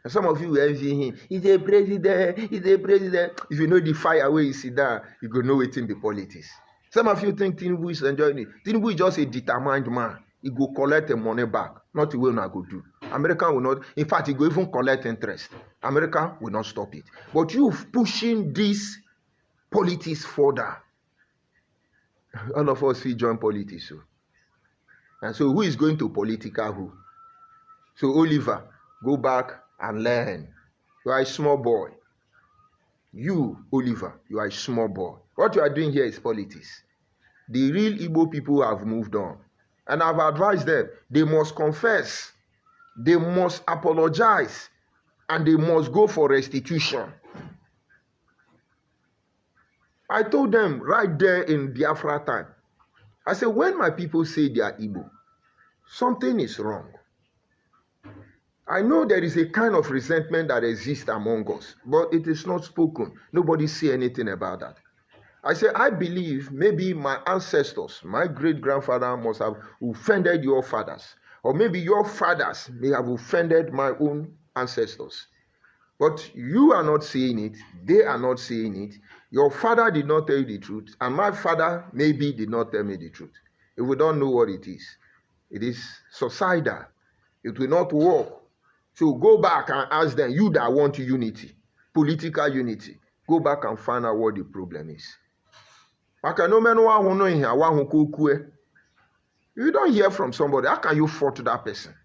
And some of you will envy him. He's a president. He's a president. If you know the fire where you sit down, you go know it in the politics. Some of you think Tinubu is enjoying it. Tinubu is just a determined man. He go collect the money back. Not the way I go do. America will not. In fact, he go even collect interest. America will not stop it. But you pushing this politics further. All of us will join politics. So. And so who is going to political who? So Oliver, go back and learn. You are a small boy. You, Oliver, you are a small boy. What you are doing here is politics. The real Igbo people have moved on. And I've advised them, they must confess, they must apologize, and they must go for restitution. I told them right there in Biafra time, I said, when my people say they are Igbo, something is wrong. I know there is a kind of resentment that exists among us, but it is not spoken. Nobody say anything about that. I say, I believe maybe my ancestors, my great-grandfather must have offended your fathers. Or maybe your fathers may have offended my own ancestors. But you are not saying it. They are not saying it. Your father did not tell you the truth. And my father maybe did not tell me the truth. If we don't know what it is suicidal. It will not work. So go back and ask them, you that want unity, political unity, go back and find out what the problem is. You don't hear from somebody. How can you fault that person?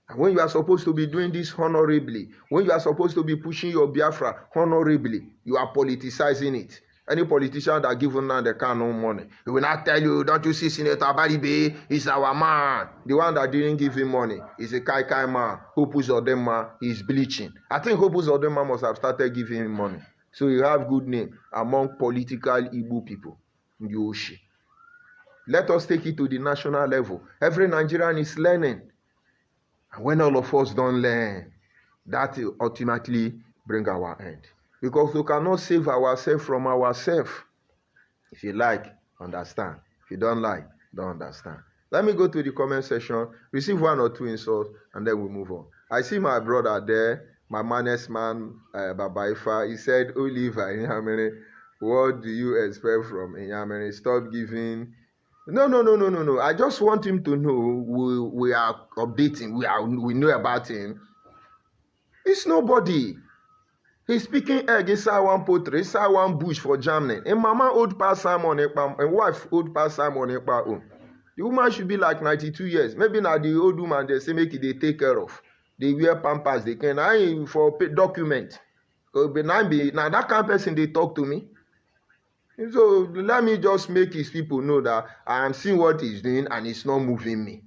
And when you are supposed to be doing this honorably, when you are supposed to be pushing your Biafra honorably, you are politicizing it. Any politician that gives now the can no money, he will not tell you, don't you see Senator Baribe? He's our man. The one that didn't give him money is a Kai Kai man. Hopus Odema is bleaching. I think Hopus Odema must have started giving him money. So you have good name among political Igbo people in the Oshi. Let us take it to the national level. Every Nigerian is learning. And when all of us don't learn, that will ultimately bring our end. Because we cannot save ourselves from ourselves. If you like, understand. If you don't like, don't understand. Let me go to the comment section, receive one or two insults, and then we'll move on. I see my brother there, my manest man, Baba Ifa. He said, Oliver Inyamere, what do you expect from Inyamere? Stop giving. No. I just want him to know we are updating. We know about him. It's nobody. He's speaking egg inside one pottery, inside one bush for Germany. And mama old past Simon Ekpa, and wife old past Simon Ekpa. The woman should be like 92 years. Maybe now the old woman they say make it they take care of. They wear pampers, they can I for document. Now that kind of person they talk to me. So let me just make his people know that I am seeing what he's doing and it's not moving me.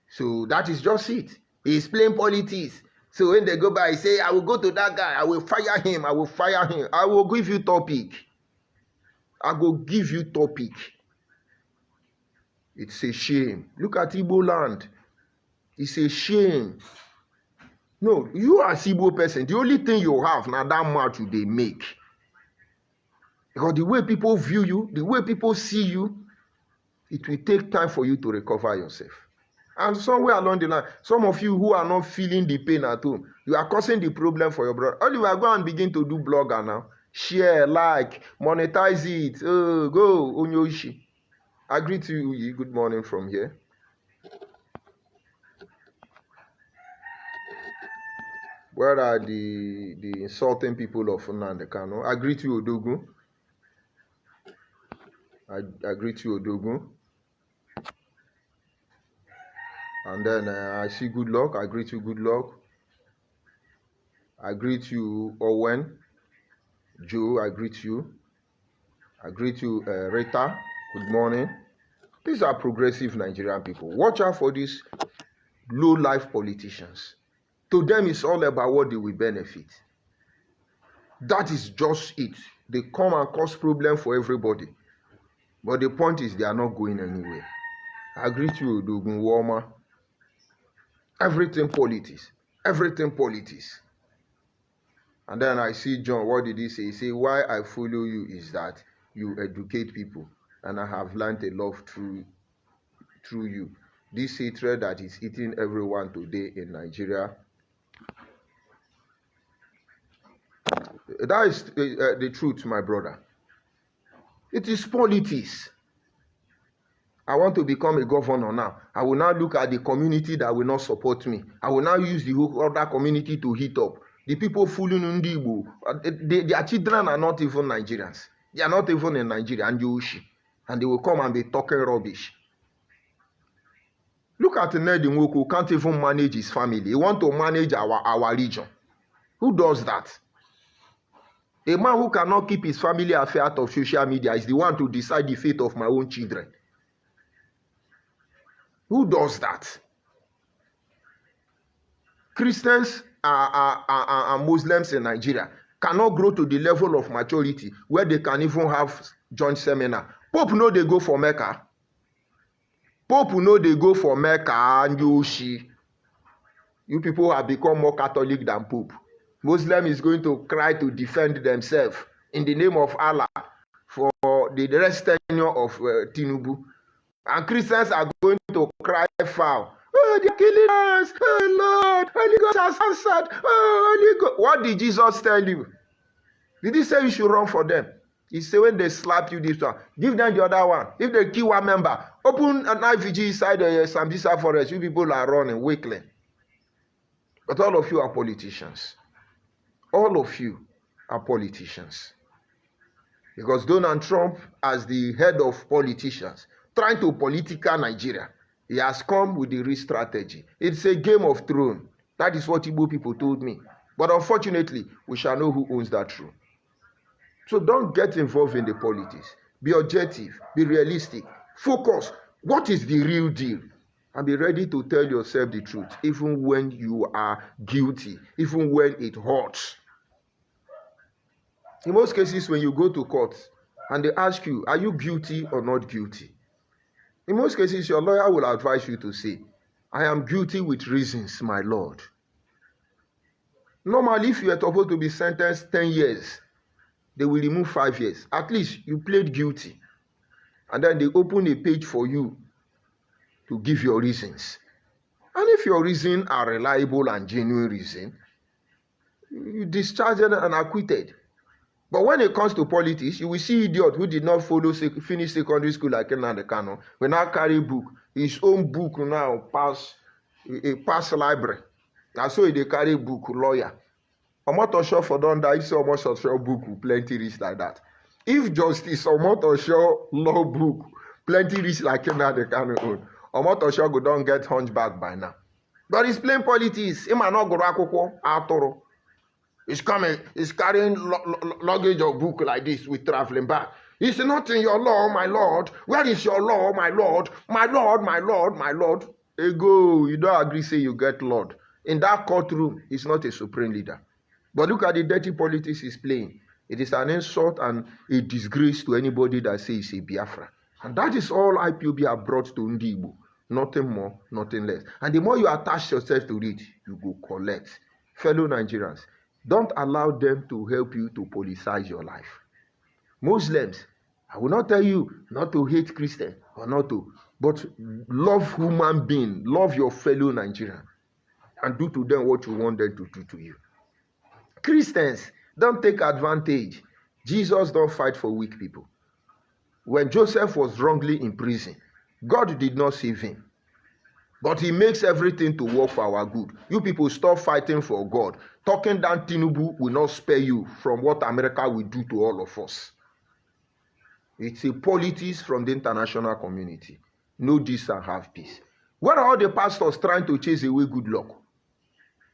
So that is just it. He's playing politics. So when they go by, he say, I will go to that guy, I will fire him, I will fire him. I will give you topic. I will give you topic. It's a shame. Look at Igbo land. It's a shame. No, you as Igbo person, the only thing you have now that much they make. Because the way people view you, the way people see you, it will take time for you to recover yourself. And somewhere along the line, some of you who are not feeling the pain at home, you are causing the problem for your brother. Oliver, go and begin to do blogger now. Share, like, monetize it. Go, Onyoshi. I greet you. Good morning from here. Where are the insulting people of Nnamdi Kanu? I greet you, Odogun. I greet you, Odogun. And then I see good luck. I greet you, good luck. I greet you, Owen. Joe, I greet you. I greet you, Rita. Good morning. These are progressive Nigerian people. Watch out for these low-life politicians. To them, it's all about what they will benefit. That is just it. They come and cause problem for everybody. But the point is they are not going anywhere. I greet you, Dogun Woma. Everything politics. Everything politics. And then I see John, what did he say? He said, why I follow you is that you educate people. And I have learned a lot through you. This hatred that is eating everyone today in Nigeria, that is the truth, my brother. It is politics. I want to become a governor now. I will now look at the community that will not support me. I will now use the whole other community to heat up. The people fooling Ndibo, their children are not even Nigerians. They are not even in Nigeria and Yoshi. And they will come and be talking rubbish. Look at Ned Nwoko, who can't even manage his family. He wants to manage our region. Who does that? A man who cannot keep his family affair out of social media is the one to decide the fate of my own children. Who does that? Christians and Muslims in Nigeria cannot grow to the level of maturity where they can even have joint seminar. Pope know they go for Mecca. Pope know they go for Mecca and Yoshi. You people have become more Catholic than Pope. Muslim is going to cry to defend themselves in the name of Allah for the rest tenure of Tinubu. And Christians are going to cry foul. Oh, they're killing us. Oh, Lord. Holy Ghost has answered. Oh, Holy Ghost. What did Jesus tell you? Did he say you should run for them? He said when they slap you this one, give them the other one. If they kill one member, open an IVG inside the Sambisa forest. You people are running weakly. But all of you are politicians. All of you are politicians. Because Donald Trump, as the head of politicians, trying to political Nigeria, he has come with the real strategy. It's a game of throne. That is what Igbo people told me. But unfortunately, we shall know who owns that throne. So don't get involved in the politics. Be objective. Be realistic. Focus. What is the real deal? And be ready to tell yourself the truth, even when you are guilty, even when it hurts. In most cases, when you go to court and they ask you, are you guilty or not guilty? In most cases, your lawyer will advise you to say, I am guilty with reasons, my Lord. Normally, if you are supposed to be sentenced 10 years, they will remove 5 years. At least you plead guilty. And then they open a page for you to give your reasons. And if your reasons are reliable and genuine reason, you discharge them and acquitted. But when it comes to politics, you will see idiot who did not finish secondary school like Nnamdi Kanu, will now carry book, his own book now pass library. And so they carry book lawyer. Omotosho for don die, if so Omotosho book plenty rich like that. If Justice Omotosho law book plenty rich like Nnamdi Kanu own, Omotosho go don get hunchback by now. But he's playing politics. He might not go to Atoro. He's coming, he's carrying luggage of book like this with traveling back. It's not in your law, my Lord. Where is your law, my Lord? My Lord, my Lord, my Lord. Ego, you don't agree, say you get Lord. In that courtroom, he's not a supreme leader. But look at the dirty politics he's playing. It is an insult and a disgrace to anybody that says he's a Biafra. And that is all IPOB have brought to Ndigbo. Nothing more, nothing less. And the more you attach yourself to it, you go collect. Fellow Nigerians, don't allow them to help you to politicize your life. Muslims, I will not tell you not to hate Christians or not to, but love human beings, love your fellow Nigerians, and do to them what you want them to do to you. Christians, don't take advantage. Jesus don't fight for weak people. When Joseph was wrongly in prison, God did not save him. But he makes everything to work for our good. You people stop fighting for God. Talking down Tinubu will not spare you from what America will do to all of us. It's a politics from the international community. Know this and have peace. Where are all the pastors trying to chase away good luck?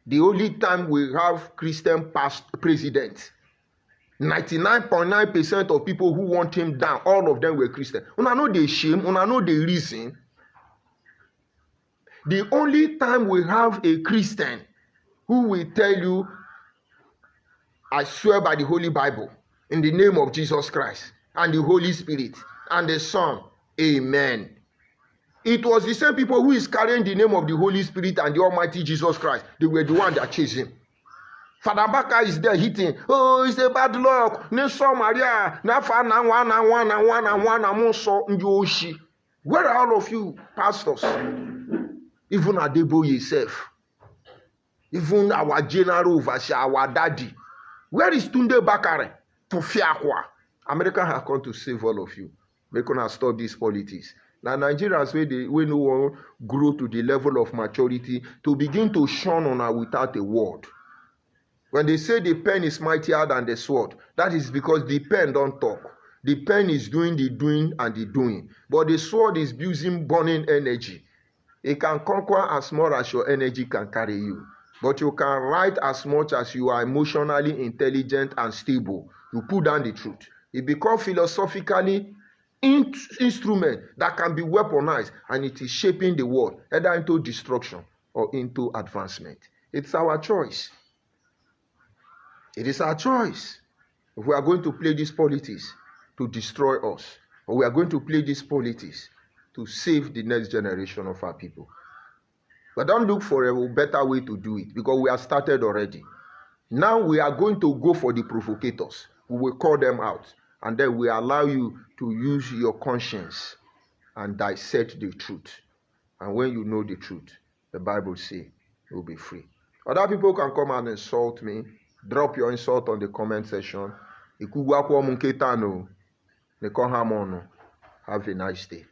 The only time we have Christian past president, 99.9% of people who want him down, all of them were Christian. Una know the shame, una know the reason. The only time we have a Christian who will tell you, I swear by the Holy Bible, in the name of Jesus Christ, and the Holy Spirit, and the Son, amen. It was the same people who is carrying the name of the Holy Spirit and the Almighty Jesus Christ. They were the one that chased him. Father Baka is there hitting. Oh, it's a bad luck. Maria. Where are all of you, pastors? Even Adebo yourself. Even our general overseer, our daddy. Where is Tunde Bakare? Tufiakwa. America has come to save all of you. We're going to stop these politics. Now, Nigerians, when no one grow to the level of maturity to begin to shun on her without a word. When they say the pen is mightier than the sword, that is because the pen don't talk. The pen is doing the doing and the doing. But the sword is using burning energy. It can conquer as much as your energy can carry you. But you can write as much as you are emotionally intelligent and stable. You put down the truth. It becomes philosophically instrument that can be weaponized, and it is shaping the world either into destruction or into advancement. It's our choice. It is our choice. If we are going to play this politics to destroy us, or we are going to play this politics to save the next generation of our people. But don't look for a better way to do it, because we have started already. Now we are going to go for the provocators. We will call them out, and then we allow you to use your conscience and dissect the truth. And when you know the truth, the Bible says you will be free. Other people can come and insult me. Drop your insult on the comment section. Have a nice day.